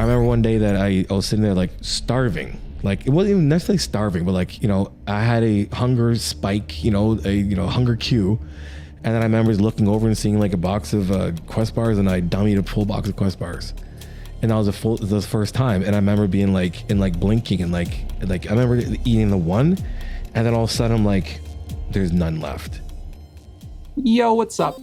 I remember one day that I was sitting there like starving. Like it wasn't even necessarily starving, but like, I had a hunger spike, a hunger cue. And then I remember looking over and seeing like a box of Quest bars, and I dummied a full box of Quest bars. And that was the first time. And I remember being like, blinking and like I remember eating the one, and then all of a sudden I'm like, there's none left. Yo, what's up?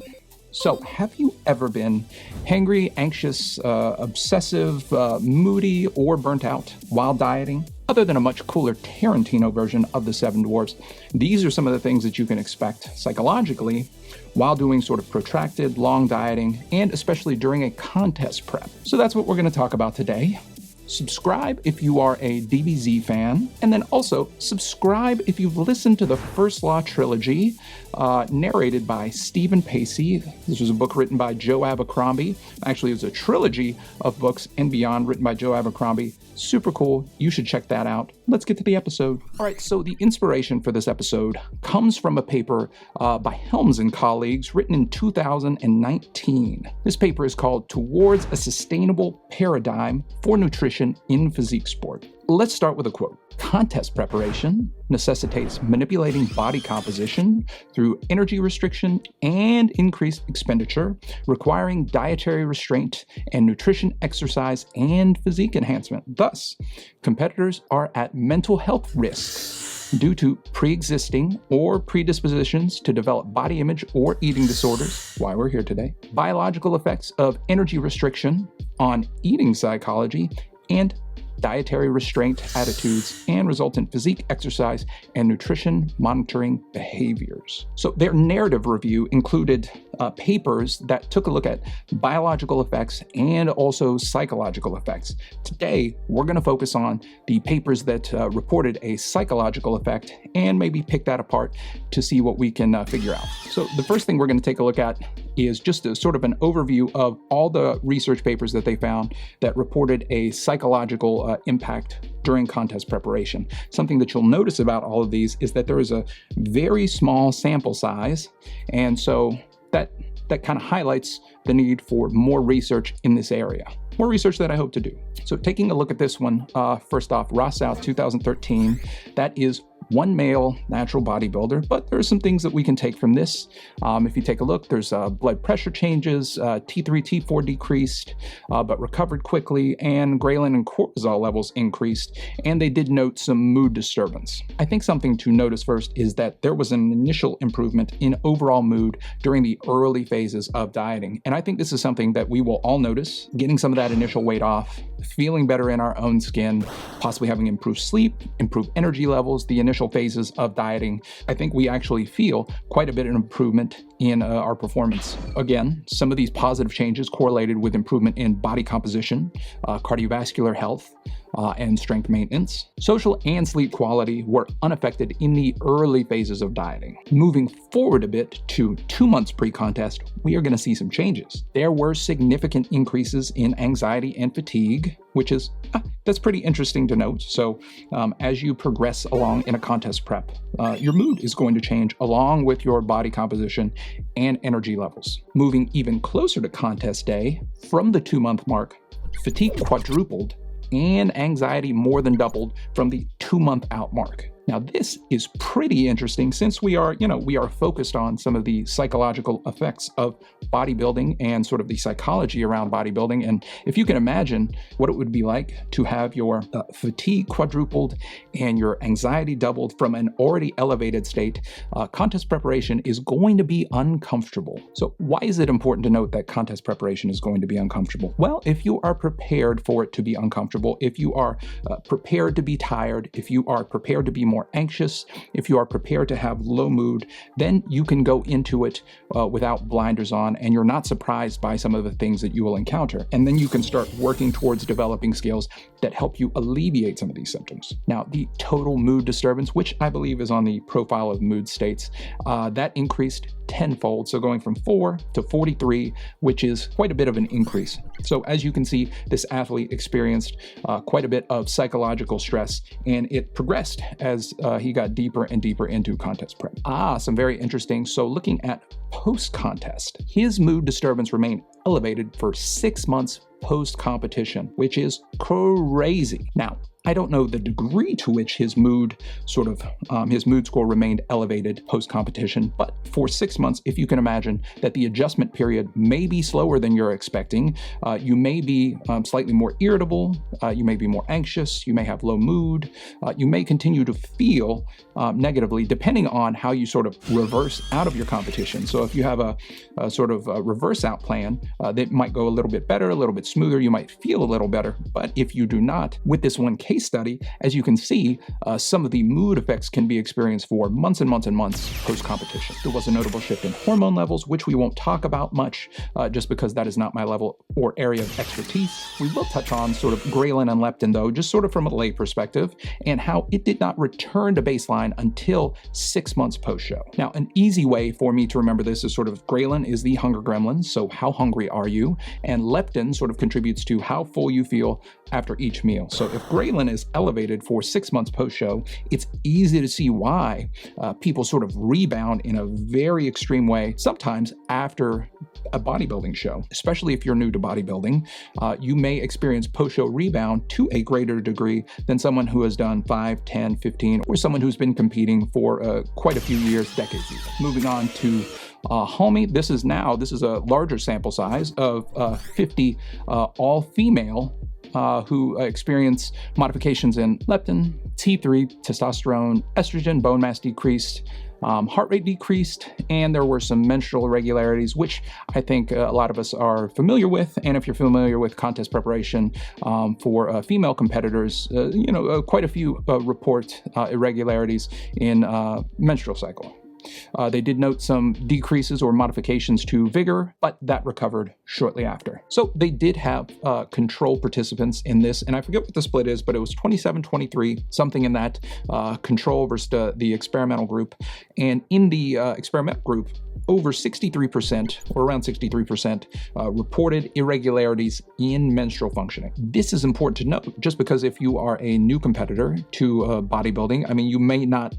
So, have you ever been hangry, anxious, obsessive, moody, or burnt out while dieting? Other than a much cooler Tarantino version of the Seven Dwarfs, these are some of the things that you can expect psychologically while doing sort of protracted, long dieting, and especially during a contest prep. So that's what we're going to talk about today. Subscribe if you are a DBZ fan, and then also subscribe if you've listened to the First Law trilogy, narrated by Stephen Pacey. This was a book written by Joe Abercrombie. Actually, it was a trilogy of books and beyond written by Joe Abercrombie. Super cool. You should check that out. Let's get to the episode. All right, so the inspiration for this episode comes from a paper by Helms and colleagues written in 2019. This paper is called Towards a Sustainable Paradigm for Nutrition in Physique Sport. Let's start with a quote. Contest preparation necessitates manipulating body composition through energy restriction and increased expenditure, requiring dietary restraint and nutrition, exercise, and physique enhancement. Thus, competitors are at mental health risk due to pre-existing or predispositions to develop body image or eating disorders, why we're here today, biological effects of energy restriction on eating psychology, and dietary restraint attitudes, and resultant physique, exercise, and nutrition monitoring behaviors. So their narrative review included papers that took a look at biological effects and also psychological effects. Today, we're going to focus on the papers that reported a psychological effect and maybe pick that apart to see what we can figure out. So the first thing we're going to take a look at is just a sort of an overview of all the research papers that they found that reported a psychological impact during contest preparation. Something that you'll notice about all of these is that there is a very small sample size, and so that kind of highlights the need for more research in this area. More research that I hope to do. So taking a look at this one, first off, Rossau 2013, that is one male natural bodybuilder, but there are some things that we can take from this. If you take a look, there's blood pressure changes, T3, T4 decreased, but recovered quickly, and ghrelin and cortisol levels increased, and they did note some mood disturbance. I think something to notice first is that there was an initial improvement in overall mood during the early phases of dieting, and I think this is something that we will all notice, getting some of that initial weight off, feeling better in our own skin, possibly having improved sleep, improved energy levels, the initial phases of dieting. I think we actually feel quite a bit of improvement in our performance. Again, some of these positive changes correlated with improvement in body composition, cardiovascular health, and strength maintenance. Social and sleep quality were unaffected in the early phases of dieting. Moving forward a bit to 2 months pre-contest, we are going to see some changes. There were significant increases in anxiety and fatigue, which is, that's pretty interesting to note. So as you progress along in a contest prep, your mood is going to change along with your body composition and energy levels. Moving even closer to contest day, from the 2-month mark, fatigue quadrupled and anxiety more than doubled from the 2-month out mark. Now, this is pretty interesting since we are focused on some of the psychological effects of bodybuilding and sort of the psychology around bodybuilding. And if you can imagine what it would be like to have your fatigue quadrupled and your anxiety doubled from an already elevated state, contest preparation is going to be uncomfortable. So why is it important to note that contest preparation is going to be uncomfortable? Well, if you are prepared for it to be uncomfortable, if you are prepared to be tired, if you are prepared to be more anxious, if you are prepared to have low mood, then you can go into it without blinders on, and you're not surprised by some of the things that you will encounter. And then you can start working towards developing skills that help you alleviate some of these symptoms. Now, the total mood disturbance, which I believe is on the profile of mood states, that increased tenfold, so going from 4 to 43, which is quite a bit of an increase. So as you can see, this athlete experienced quite a bit of psychological stress, and it progressed as he got deeper and deeper into contest prep. Some very interesting. So looking at post-contest, his mood disturbance remained elevated for 6 months post-competition, which is crazy. Now, I don't know the degree to which his mood score remained elevated post-competition, but for 6 months, if you can imagine that the adjustment period may be slower than you're expecting, you may be slightly more irritable, you may be more anxious, you may have low mood, you may continue to feel negatively depending on how you sort of reverse out of your competition. So if you have a sort of a reverse out plan, that might go a little bit better, a little bit smoother, you might feel a little better. But if you do not, with this one case study, as you can see, some of the mood effects can be experienced for months and months and months post-competition. There was a notable shift in hormone levels, which we won't talk about much, just because that is not my level or area of expertise. We will touch on sort of ghrelin and leptin, though, just sort of from a lay perspective, and how it did not return to baseline until 6 months post-show. Now, an easy way for me to remember this is sort of ghrelin is the hunger gremlin, so how hungry are you? And leptin sort of contributes to how full you feel after each meal. So if ghrelin is elevated for 6 months post-show, it's easy to see why people sort of rebound in a very extreme way, sometimes after a bodybuilding show. Especially if you're new to bodybuilding, you may experience post-show rebound to a greater degree than someone who has done 5, 10, 15, or someone who's been competing for quite a few years, decades even. Moving on to Homie, this is a larger sample size of 50 all-female who experience modifications in leptin, T3, testosterone, estrogen, bone mass decreased, heart rate decreased, and there were some menstrual irregularities, which I think a lot of us are familiar with. And if you're familiar with contest preparation for female competitors, quite a few report irregularities in menstrual cycle. They did note some decreases or modifications to vigor, but that recovered shortly after. So they did have control participants in this, and I forget what the split is, but it was 27-23, something in that control versus the experimental group. And in the experimental group, over 63%, or around 63%, reported irregularities in menstrual functioning. This is important to note, just because if you are a new competitor to bodybuilding, I mean, you may not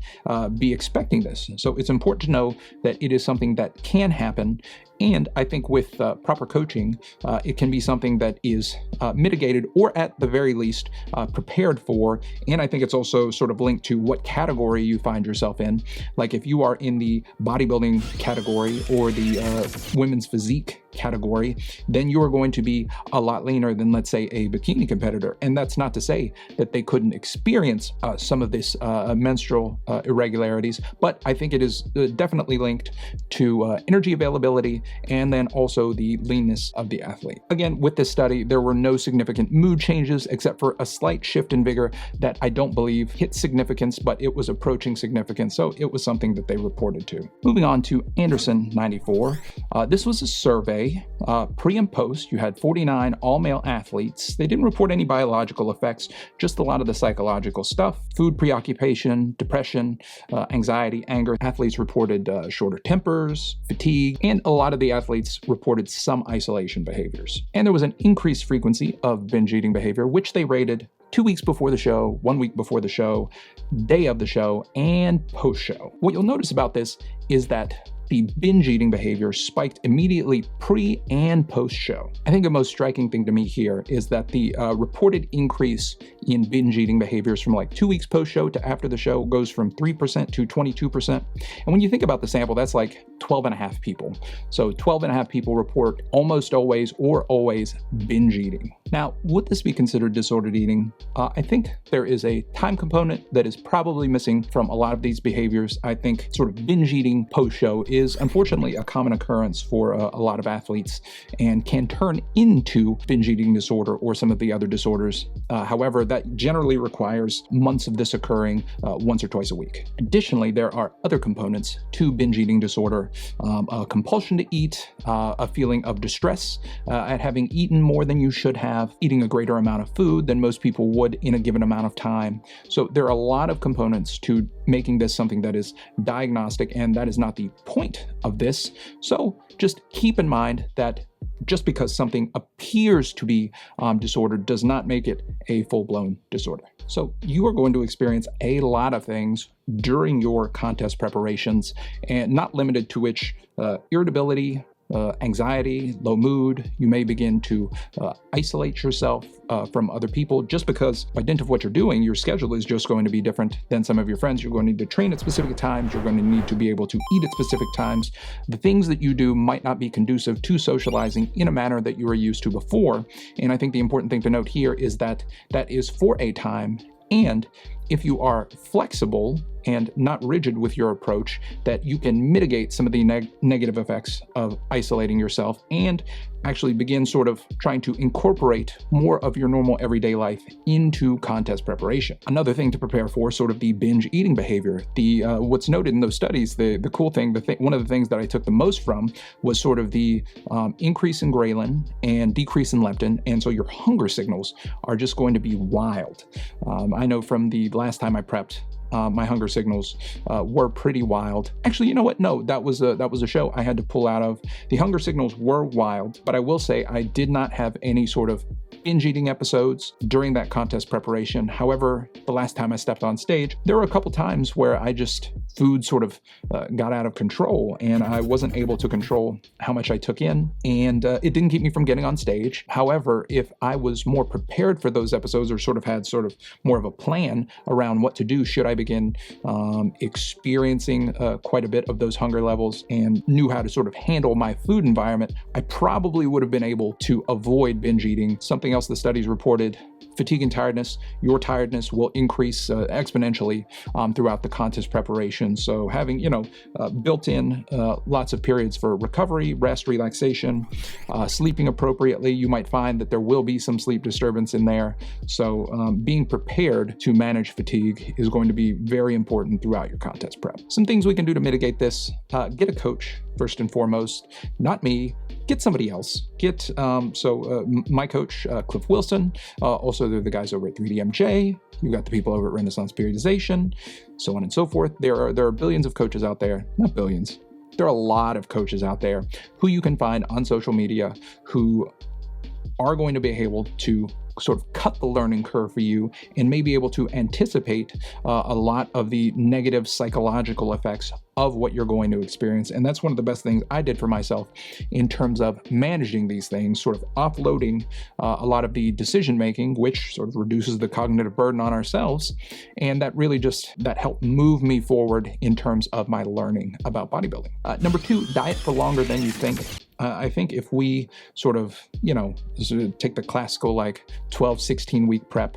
be expecting this. So it's important to know that it is something that can happen. And I think with proper coaching, it can be something that is mitigated, or at the very least prepared for. And I think it's also sort of linked to what category you find yourself in. Like if you are in the bodybuilding category or the women's physique category, then you are going to be a lot leaner than, let's say, a bikini competitor. And that's not to say that they couldn't experience some of this menstrual irregularities, but I think it is definitely linked to energy availability and then also the leanness of the athlete. Again, with this study, there were no significant mood changes except for a slight shift in vigor that I don't believe hit significance, but it was approaching significance, so it was something that they reported to. Moving on to Anderson 94. This was a survey, pre and post. You had 49 all-male athletes. They didn't report any biological effects, just a lot of the psychological stuff: food preoccupation, depression, anxiety, anger. Athletes reported shorter tempers, fatigue, and a lot of the athletes reported some isolation behaviors. And there was an increased frequency of binge eating behavior, which they rated 2 weeks before the show, 1 week before the show, day of the show, and post-show. What you'll notice about this is that the binge eating behavior spiked immediately pre and post-show. I think the most striking thing to me here is that the reported increase in binge eating behaviors from like 2 weeks post-show to after the show goes from 3% to 22%. And when you think about the sample, that's like 12 and a half people. So 12 and a half people report almost always or always binge eating. Now, would this be considered disordered eating? I think there is a time component that is probably missing from a lot of these behaviors. I think sort of binge eating post-show is unfortunately a common occurrence for a lot of athletes and can turn into binge eating disorder or some of the other disorders. However, that generally requires months of this occurring once or twice a week. Additionally, there are other components to binge eating disorder: a compulsion to eat, a feeling of distress at having eaten more than you should have, eating a greater amount of food than most people would in a given amount of time. So there are a lot of components to making this something that is diagnostic, and that is not the point of this. So just keep in mind that just because something appears to be disordered does not make it a full-blown disorder. So you are going to experience a lot of things during your contest preparations, and not limited to which irritability, anxiety, low mood. You may begin to isolate yourself from other people just because by dint of what you're doing, your schedule is just going to be different than some of your friends. You're going to need to train at specific times. You're going to need to be able to eat at specific times. The things that you do might not be conducive to socializing in a manner that you were used to before. And I think the important thing to note here is that that is for a time. And if you are flexible and not rigid with your approach, that you can mitigate some of the negative effects of isolating yourself and actually begin sort of trying to incorporate more of your normal everyday life into contest preparation. Another thing to prepare for, sort of the binge eating behavior. What's noted in those studies, the cool thing, one of the things that I took the most from was sort of the increase in ghrelin and decrease in leptin, and so your hunger signals are just going to be wild. I know from the last time I prepped, my hunger signals were pretty wild. Actually, you know what? No, that was a show I had to pull out of. The hunger signals were wild, but I will say I did not have any sort of binge eating episodes during that contest preparation. However, the last time I stepped on stage, there were a couple times where food sort of got out of control and I wasn't able to control how much I took in, and it didn't keep me from getting on stage. However, if I was more prepared for those episodes or had more of a plan around what to do should I begin experiencing quite a bit of those hunger levels and knew how to sort of handle my food environment, I probably would have been able to avoid binge eating. Something else the studies reported, fatigue and tiredness. Your tiredness will increase exponentially throughout the contest preparation. So having, built in lots of periods for recovery, rest, relaxation, sleeping appropriately, you might find that there will be some sleep disturbance in there. So being prepared to manage fatigue is going to be very important throughout your contest prep. Some things we can do to mitigate this: get a coach first and foremost. Not me. Get somebody else. My coach, Cliff Wilson. Also, they're the guys over at 3DMJ. You got the people over at Renaissance Periodization, so on and so forth. There are billions of coaches out there. Not billions. There are a lot of coaches out there who you can find on social media who are going to be able to sort of cut the learning curve for you and may be able to anticipate a lot of the negative psychological effects of what you're going to experience. And that's one of the best things I did for myself in terms of managing these things, sort of offloading a lot of the decision making, which sort of reduces the cognitive burden on ourselves. And that really that helped move me forward in terms of my learning about bodybuilding. Number 2, diet for longer than you think. I think if we sort of take the classical 12, 16 week prep,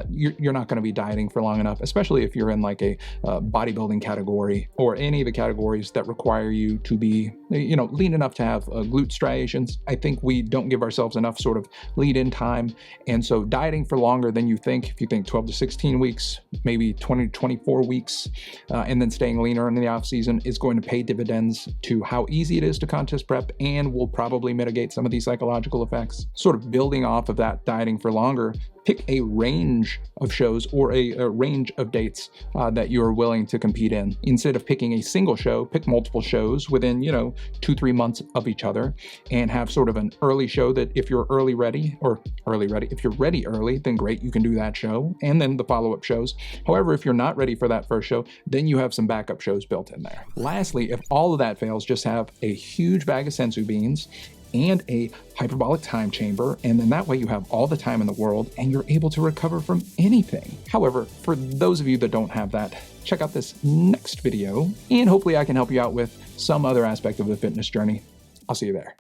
you're not going to be dieting for long enough, especially if you're in a bodybuilding category or any of the categories that require you to be, lean enough to have glute striations. I think we don't give ourselves enough sort of lead in time. And so dieting for longer than you think, if you think 12 to 16 weeks, maybe 20 to 24 weeks, and then staying leaner in the off season is going to pay dividends to how easy it is to contest prep and will probably mitigate some of these psychological effects. Sort of building off of that dieting for longer, pick a range of shows or a range of dates that you're willing to compete in. Instead of picking a single show, pick multiple shows within, 2-3 months of each other, and have sort of an early show that if you're if you're ready early, then great, you can do that show, and then the follow-up shows. However, if you're not ready for that first show, then you have some backup shows built in there. Lastly, if all of that fails, just have a huge bag of sensu beans and a hyperbolic time chamber, and then that way you have all the time in the world and you're able to recover from anything. However, for those of you that don't have that, check out this next video and hopefully I can help you out with some other aspect of the fitness journey. I'll see you there.